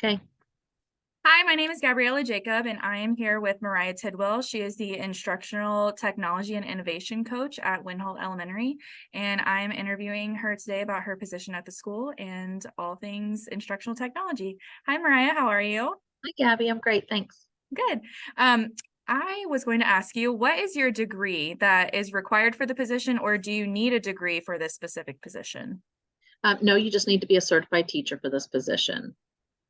Okay. Hi, my name is Gabriella Jacob, and I am here with Mariah Tidwell. She is the Instructional Technology and Innovation Coach at Windholt Elementary, and I'm interviewing her today about her position at the school and all things instructional technology. Hi, Mariah, how are you? Hi, Gabby. I'm great. Thanks. Good. Um, I was going to ask you, what is your degree that is required for the position, or do you need a degree for this specific position? No, you just need to be a certified teacher for this position.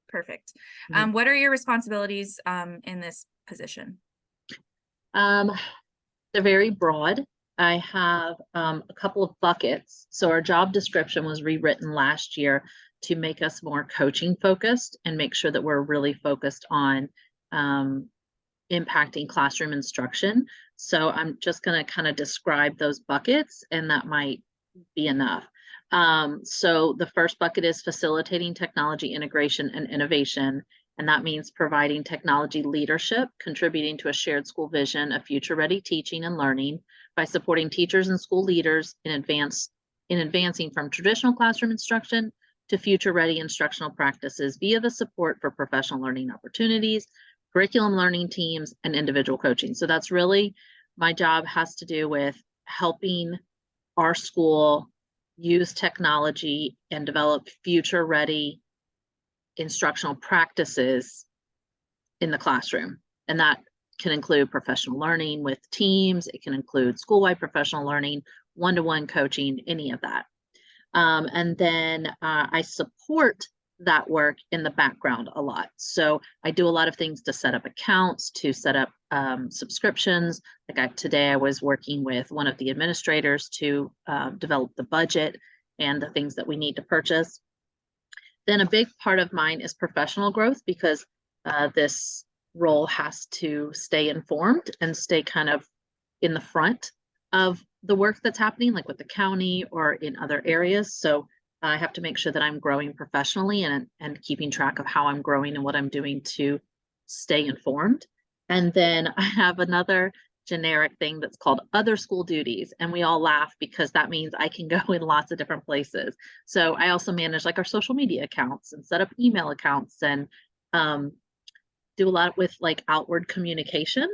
Perfect. Mhm. What are your responsibilities in this position? Um, they're very broad. I have a couple of buckets. So our job description was rewritten last year to make us more coaching focused and make sure that we're really focused on um, impacting classroom instruction. So I'm just going to kind of describe those buckets, and that might be enough. So the first bucket is facilitating technology integration and innovation. And that means providing technology leadership, contributing to a shared school vision of future ready teaching and learning by supporting teachers and school leaders in advancing from traditional classroom instruction to future ready instructional practices via the support for professional learning opportunities, curriculum learning teams, and individual coaching. So that's really my job has to do with helping our school use technology and develop future ready instructional practices in the classroom. And that can include professional learning with teams, it can include school-wide professional learning, one-to-one coaching, any of that. And then I support that work in the background a lot. So I do a lot of things to set up accounts, to set up subscriptions. Today I was working with one of the administrators to develop the budget and the things that we need to purchase. Then a big part of mine is professional growth because this role has to stay informed and stay kind of in the front of the work that's happening, like with the county or in other areas. So I have to make sure that I'm growing professionally and keeping track of how I'm growing and what I'm doing to stay informed. And then I have another generic thing that's called other school duties. And we all laugh because that means I can go in lots of different places. So I also manage like our social media accounts and set up email accounts and um, do a lot with like outward communication.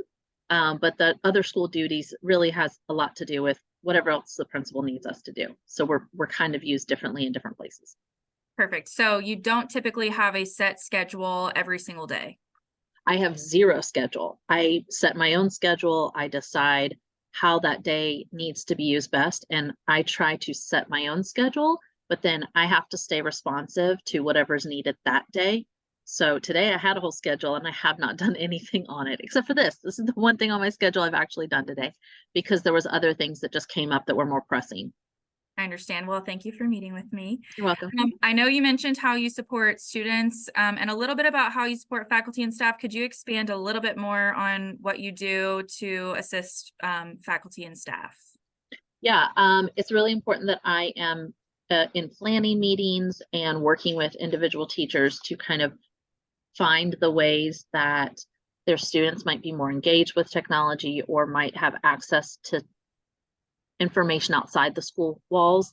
But the other school duties really has a lot to do with whatever else the principal needs us to do. So we're kind of used differently in different places. Perfect. So you don't typically have a set schedule every single day. I have zero schedule. I set my own schedule. I decide how that day needs to be used best. And I try to set my own schedule, but then I have to stay responsive to whatever's needed that day. So today I had a whole schedule and I have not done anything on it except for this. This is the one thing on my schedule I've actually done today because there was other things that just came up that were more pressing. I understand. Well, thank you for meeting with me. You're welcome. I know you mentioned how you support students and a little bit about how you support faculty and staff. Could you expand a little bit more on what you do to assist faculty and staff? Yeah, it's really important that I am in planning meetings and working with individual teachers to kind of find the ways that their students might be more engaged with technology or might have access to information outside the school walls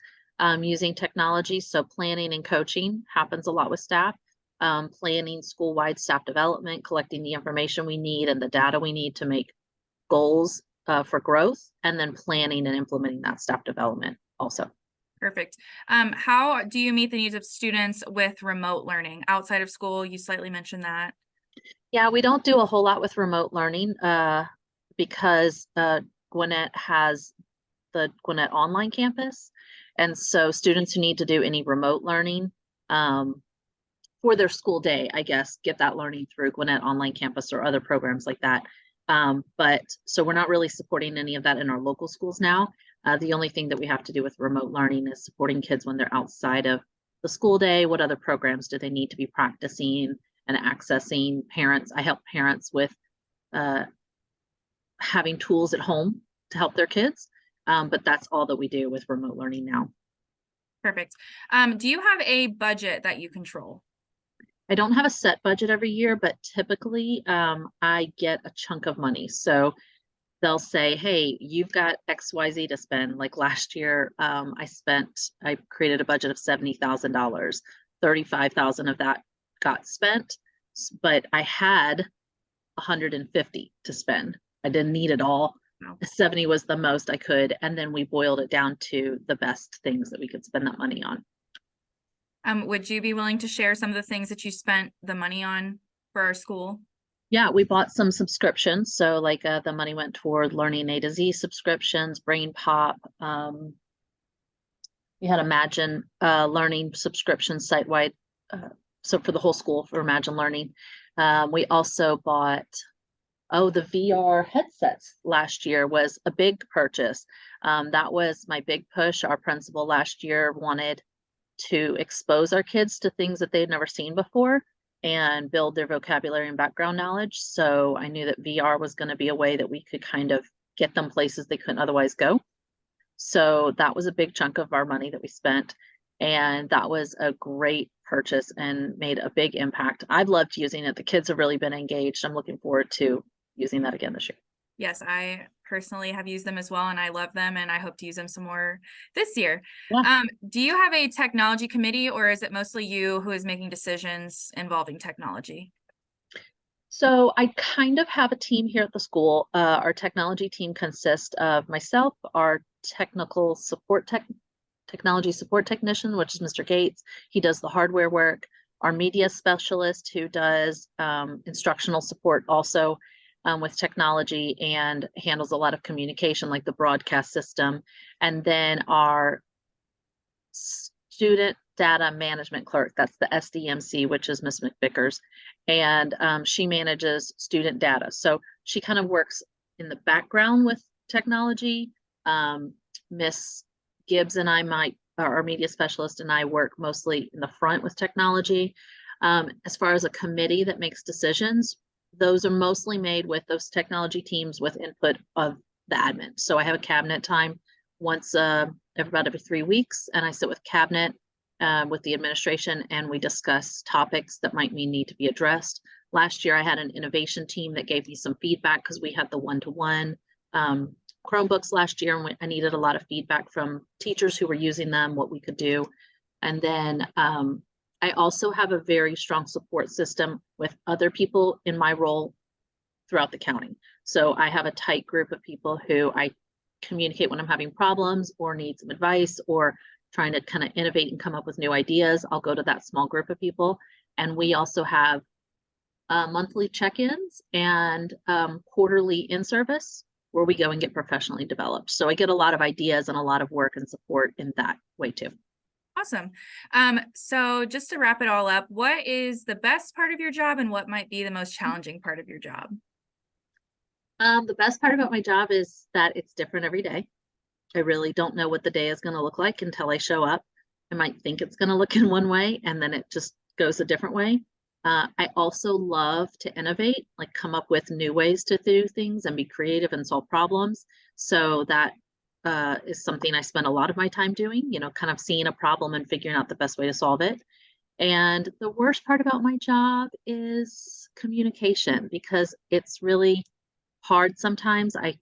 using technology. So planning and coaching happens a lot with staff. Planning school-wide staff development, collecting the information we need and the data we need to make goals for growth, and then planning and implementing that staff development also. Perfect. How do you meet the needs of students with remote learning outside of school? You slightly mentioned that. Yeah, we don't do a whole lot with remote learning because Gwinnett has the Gwinnett online campus. And so students who need to do any remote learning for their school day, I guess, get that learning through Gwinnett online campus or other programs like that. But so we're not really supporting any of that in our local schools now. The only thing that we have to do with remote learning is supporting kids when they're outside of the school day. What other programs do they need to be practicing and accessing? Parents, I help parents with uh, having tools at home to help their kids. But that's all that we do with remote learning now. Perfect. Do you have a budget that you control? I don't have a set budget every year, but typically I get a chunk of money. So they'll say, hey, you've got XYZ to spend. Like last year, I created a budget of $70,000. 35,000 of that got spent, but I had 150 to spend. I didn't need it all. Wow. 70 was the most I could. And then we boiled it down to the best things that we could spend that money on. Would you be willing to share some of the things that you spent the money on for our school? Yeah, we bought some subscriptions. So like the money went toward learning A to Z subscriptions, Brain Pop. We had Imagine Learning subscriptions site-wide. So for the whole school for Imagine Learning. We also bought, the VR headsets last year was a big purchase. That was my big push. Our principal last year wanted to expose our kids to things that they'd never seen before and build their vocabulary and background knowledge. So I knew that VR was going to be a way that we could kind of get them places they couldn't otherwise go. So that was a big chunk of our money that we spent. And that was a great purchase and made a big impact. I've loved using it. The kids have really been engaged. I'm looking forward to using that again this year. Yes, I personally have used them as well, and I love them, and I hope to use them some more this year. Yeah. Do you have a technology committee, or is it mostly you who is making decisions involving technology? So I kind of have a team here at the school. Our technology team consists of myself, our technology support technician, which is Mr. Gates. He does the hardware work. Our media specialist who does instructional support also with technology and handles a lot of communication like the broadcast system. And then our student data management clerk, that's the SDMC, which is Miss McVickers. And she manages student data. So she kind of works in the background with technology. Miss Gibbs and our media specialist and I work mostly in the front with technology. As far as a committee that makes decisions, those are mostly made with those technology teams with input of the admin. So I have a cabinet time once about every 3 weeks, and I sit with cabinet with the administration and we discuss topics that might need to be addressed. Last year I had an innovation team that gave me some feedback because we had the one-to-one Chromebooks last year, and I needed a lot of feedback from teachers who were using them, what we could do. And then I also have a very strong support system with other people in my role throughout the county. So I have a tight group of people who I communicate when I'm having problems or need some advice or trying to kind of innovate and come up with new ideas. I'll go to that small group of people. And we also have monthly check-ins and quarterly in-service where we go and get professionally developed. So I get a lot of ideas and a lot of work and support in that way too. Awesome. So just to wrap it all up, what is the best part of your job and what might be the most challenging part of your job? The best part about my job is that it's different every day. I really don't know what the day is going to look like until I show up. I might think it's going to look in one way and then it just goes a different way. I also love to innovate, like come up with new ways to do things and be creative and solve problems. So that is something I spend a lot of my time doing, kind of seeing a problem and figuring out the best way to solve it. And the worst part about my job is communication because it's really hard sometimes. I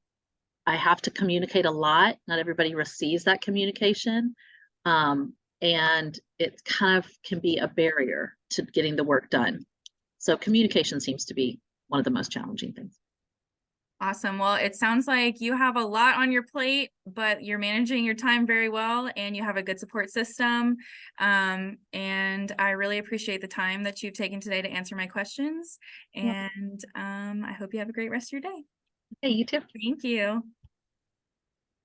have to communicate a lot. Not everybody receives that communication. And it kind of can be a barrier to getting the work done. So communication seems to be one of the most challenging things. Awesome. Well, it sounds like you have a lot on your plate, but you're managing your time very well and you have a good support system. And I really appreciate the time that you've taken today to answer my questions. And I hope you have a great rest of your day. Hey, you too. Thank you.